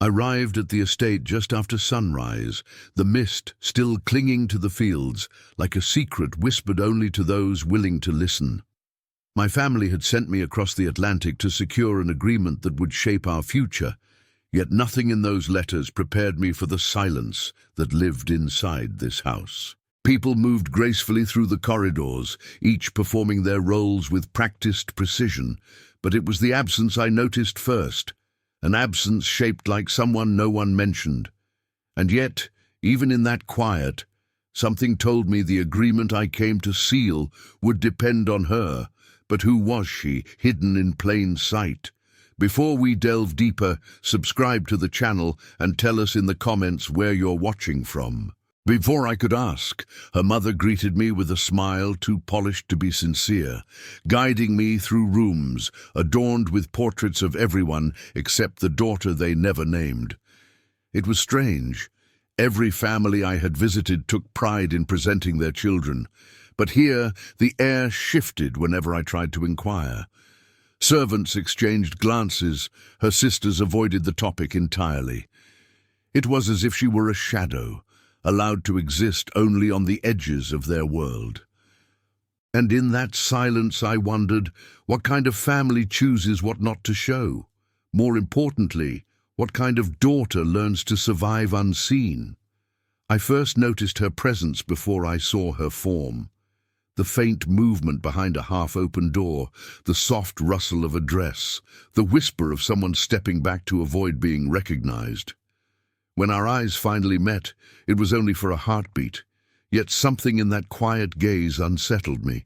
Arrived at the estate just after sunrise, the mist still clinging to the fields, like a secret whispered only to those willing to listen. My family had sent me across the Atlantic to secure an agreement that would shape our future, yet nothing in those letters prepared me for the silence that lived inside this house. People moved gracefully through the corridors, each performing their roles with practiced precision, but it was the absence I noticed first. An absence shaped like someone no one mentioned. And yet, even in that quiet, something told me the agreement I came to seal would depend on her. But who was she, hidden in plain sight? Before we delve deeper, subscribe to the channel and tell us in the comments where you're watching from. Before I could ask, her mother greeted me with a smile too polished to be sincere, guiding me through rooms adorned with portraits of everyone except the daughter they never named. It was strange. Every family I had visited took pride in presenting their children, but here the air shifted whenever I tried to inquire. Servants exchanged glances, her sisters avoided the topic entirely. It was as if she were a shadow, allowed to exist only on the edges of their world. And in that silence I wondered, what kind of family chooses what not to show? More importantly, what kind of daughter learns to survive unseen? I first noticed her presence before I saw her form. The faint movement behind a half-open door, the soft rustle of a dress, the whisper of someone stepping back to avoid being recognized. When our eyes finally met, it was only for a heartbeat, yet something in that quiet gaze unsettled me.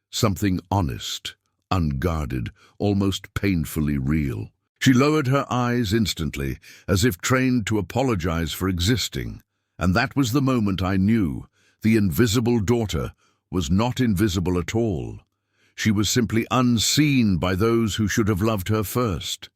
Something honest, unguarded, almost painfully real. She lowered her eyes instantly, as if trained to apologize for existing, and that was the moment I knew the invisible daughter was not invisible at all. She was simply unseen by those who should have loved her first.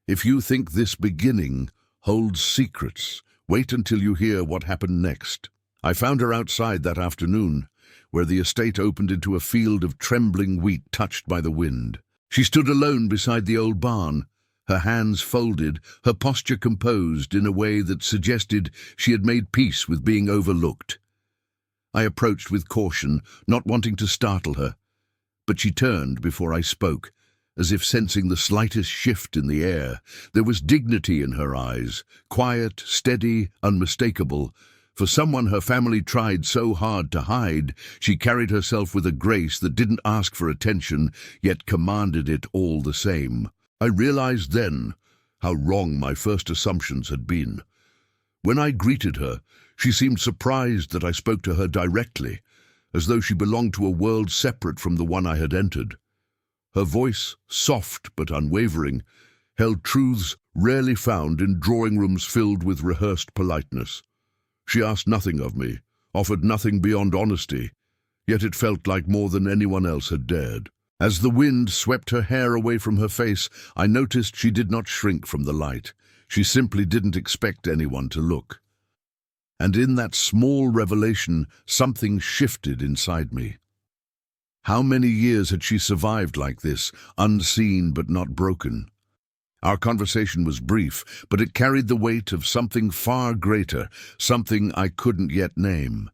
If you think this beginning holds secrets, wait until you hear what happened next. I found her outside that afternoon, where the estate opened into a field of trembling wheat touched by the wind. She stood alone beside the old barn, her hands folded, her posture composed in a way that suggested she had made peace with being overlooked. I approached with caution, not wanting to startle her, but she turned before I spoke, as if sensing the slightest shift in the air. There was dignity in her eyes, quiet, steady, unmistakable. For someone her family tried so hard to hide, she carried herself with a grace that didn't ask for attention, yet commanded it all the same. I realized then how wrong my first assumptions had been. When I greeted her, she seemed surprised that I spoke to her directly, as though she belonged to a world separate from the one I had entered. Her voice, soft but unwavering, held truths rarely found in drawing rooms filled with rehearsed politeness. She asked nothing of me, offered nothing beyond honesty, yet it felt like more than anyone else had dared. As the wind swept her hair away from her face, I noticed she did not shrink from the light. She simply didn't expect anyone to look. And in that small revelation, something shifted inside me. How many years had she survived like this, unseen but not broken? Our conversation was brief, but it carried the weight of something far greater, something I couldn't yet name.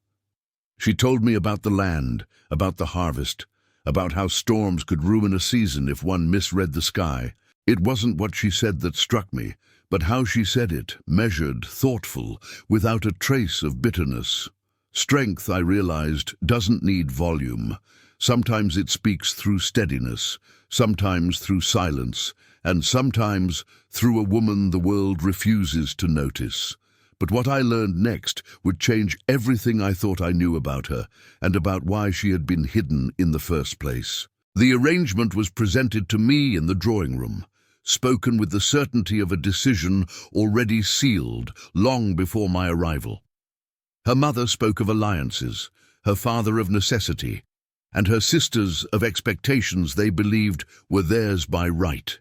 She told me about the land, about the harvest, about how storms could ruin a season if one misread the sky. It wasn't what she said that struck me, but how she said it, measured, thoughtful, without a trace of bitterness. Strength, I realized, doesn't need volume. Sometimes it speaks through steadiness, sometimes through silence, and sometimes through a woman the world refuses to notice. But what I learned next would change everything I thought I knew about her, and about why she had been hidden in the first place. The arrangement was presented to me in the drawing room, spoken with the certainty of a decision already sealed long before my arrival. Her mother spoke of alliances, her father of necessity, and her sisters of expectations they believed were theirs by right.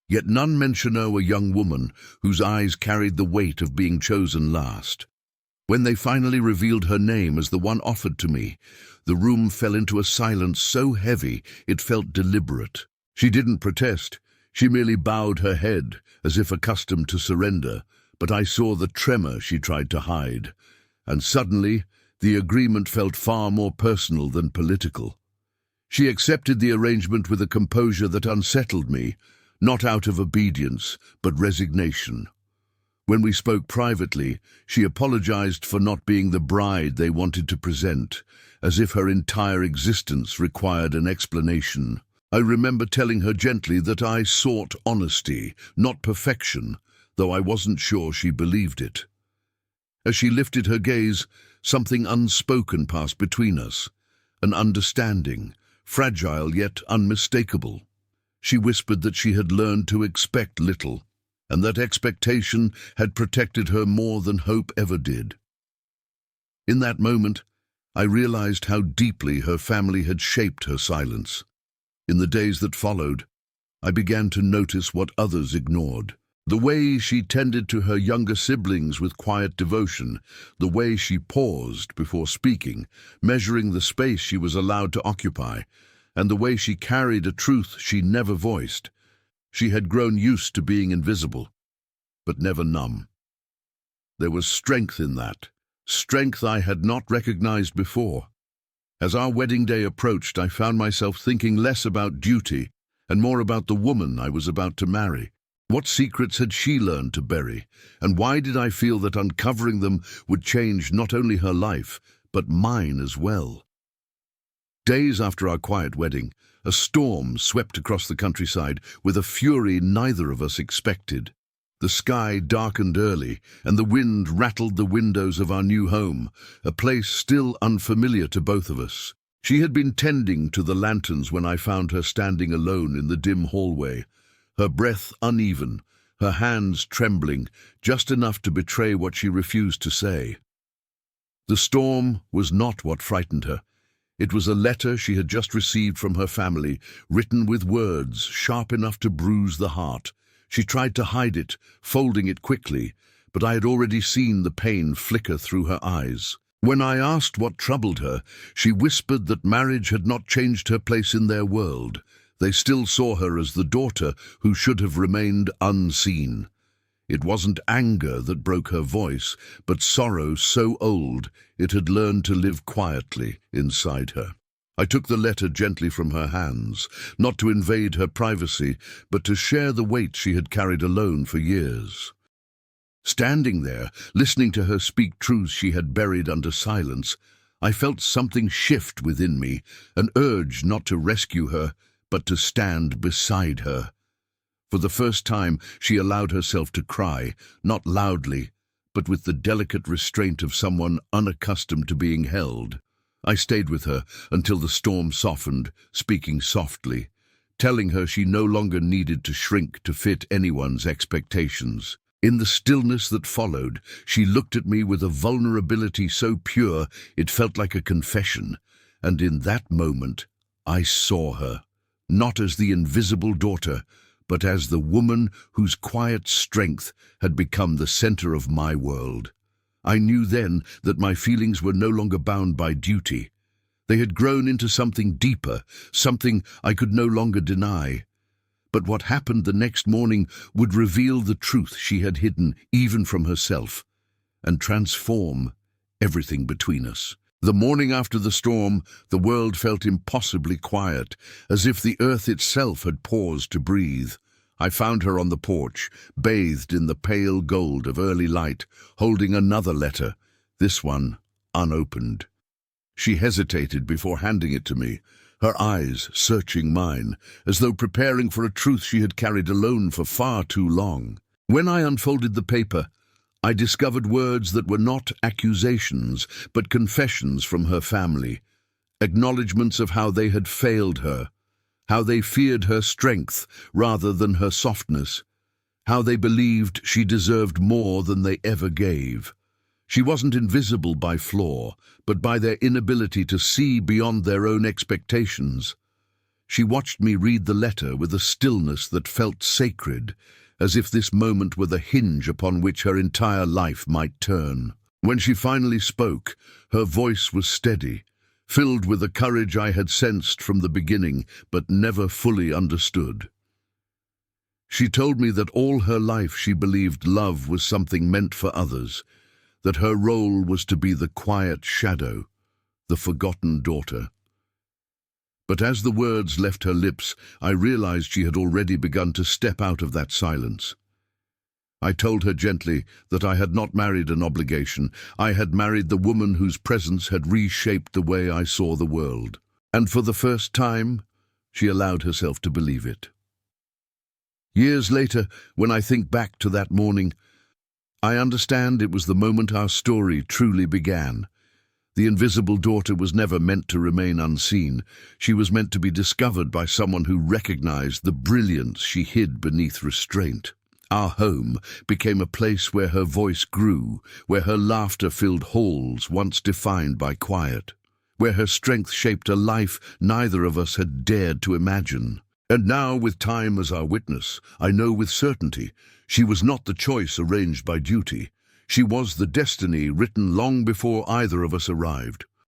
Yet none mention a young woman whose eyes carried the weight of being chosen last. When they finally revealed her name as the one offered to me, the room fell into a silence so heavy it felt deliberate. She didn't protest, She merely bowed her head, as if accustomed to surrender, but I saw the tremor she tried to hide, and suddenly the agreement felt far more personal than political. She accepted the arrangement with a composure that unsettled me, not out of obedience, but resignation. When we spoke privately, she apologized for not being the bride they wanted to present, as if her entire existence required an explanation. I remember telling her gently that I sought honesty, not perfection, though I wasn't sure she believed it. As she lifted her gaze, something unspoken passed between us, an understanding, fragile yet unmistakable. She whispered that she had learned to expect little, and that expectation had protected her more than hope ever did. In that moment, I realized how deeply her family had shaped her silence. In the days that followed, I began to notice what others ignored. The way she tended to her younger siblings with quiet devotion, the way she paused before speaking, measuring the space she was allowed to occupy, and the way she carried a truth she never voiced. She had grown used to being invisible, but never numb. There was strength in that, strength I had not recognized before. As our wedding day approached, I found myself thinking less about duty and more about the woman I was about to marry. What secrets had she learned to bury, and why did I feel that uncovering them would change not only her life, but mine as well? Days after our quiet wedding, a storm swept across the countryside with a fury neither of us expected. The sky darkened early, and the wind rattled the windows of our new home, a place still unfamiliar to both of us. She had been tending to the lanterns when I found her standing alone in the dim hallway, her breath uneven, her hands trembling, just enough to betray what she refused to say. The storm was not what frightened her. It was a letter she had just received from her family, written with words sharp enough to bruise the heart. She tried to hide it, folding it quickly, but I had already seen the pain flicker through her eyes. When I asked what troubled her, she whispered that marriage had not changed her place in their world. They still saw her as the daughter who should have remained unseen. It wasn't anger that broke her voice, but sorrow so old it had learned to live quietly inside her. I took the letter gently from her hands, not to invade her privacy, but to share the weight she had carried alone for years. Standing there, listening to her speak truths she had buried under silence, I felt something shift within me, an urge not to rescue her, but to stand beside her. For the first time, she allowed herself to cry, not loudly, but with the delicate restraint of someone unaccustomed to being held. I stayed with her until the storm softened, speaking softly, telling her she no longer needed to shrink to fit anyone's expectations. In the stillness that followed, she looked at me with a vulnerability so pure it felt like a confession, and in that moment I saw her, not as the invisible daughter, but as the woman whose quiet strength had become the center of my world. I knew then that my feelings were no longer bound by duty. They had grown into something deeper, something I could no longer deny. But what happened the next morning would reveal the truth she had hidden even from herself, and transform everything between us. The morning after the storm, the world felt impossibly quiet, as if the earth itself had paused to breathe. I found her on the porch, bathed in the pale gold of early light, holding another letter, this one unopened. She hesitated before handing it to me, her eyes searching mine, as though preparing for a truth she had carried alone for far too long. When I unfolded the paper, I discovered words that were not accusations, but confessions from her family, acknowledgments of how they had failed her, how they feared her strength rather than her softness, how they believed she deserved more than they ever gave. She wasn't invisible by flaw, but by their inability to see beyond their own expectations. She watched me read the letter with a stillness that felt sacred, as if this moment were the hinge upon which her entire life might turn. When she finally spoke, her voice was steady, filled with a courage I had sensed from the beginning, but never fully understood. She told me that all her life she believed love was something meant for others, that her role was to be the quiet shadow, the forgotten daughter. But as the words left her lips, I realized she had already begun to step out of that silence. I told her gently that I had not married an obligation. I had married the woman whose presence had reshaped the way I saw the world. And for the first time, she allowed herself to believe it. Years later, when I think back to that morning, I understand it was the moment our story truly began. The invisible daughter was never meant to remain unseen. She was meant to be discovered by someone who recognized the brilliance she hid beneath restraint. Our home became a place where her voice grew, where her laughter filled halls once defined by quiet, where her strength shaped a life neither of us had dared to imagine. And now, with time as our witness, I know with certainty she was not the choice arranged by duty. She was the destiny written long before either of us arrived.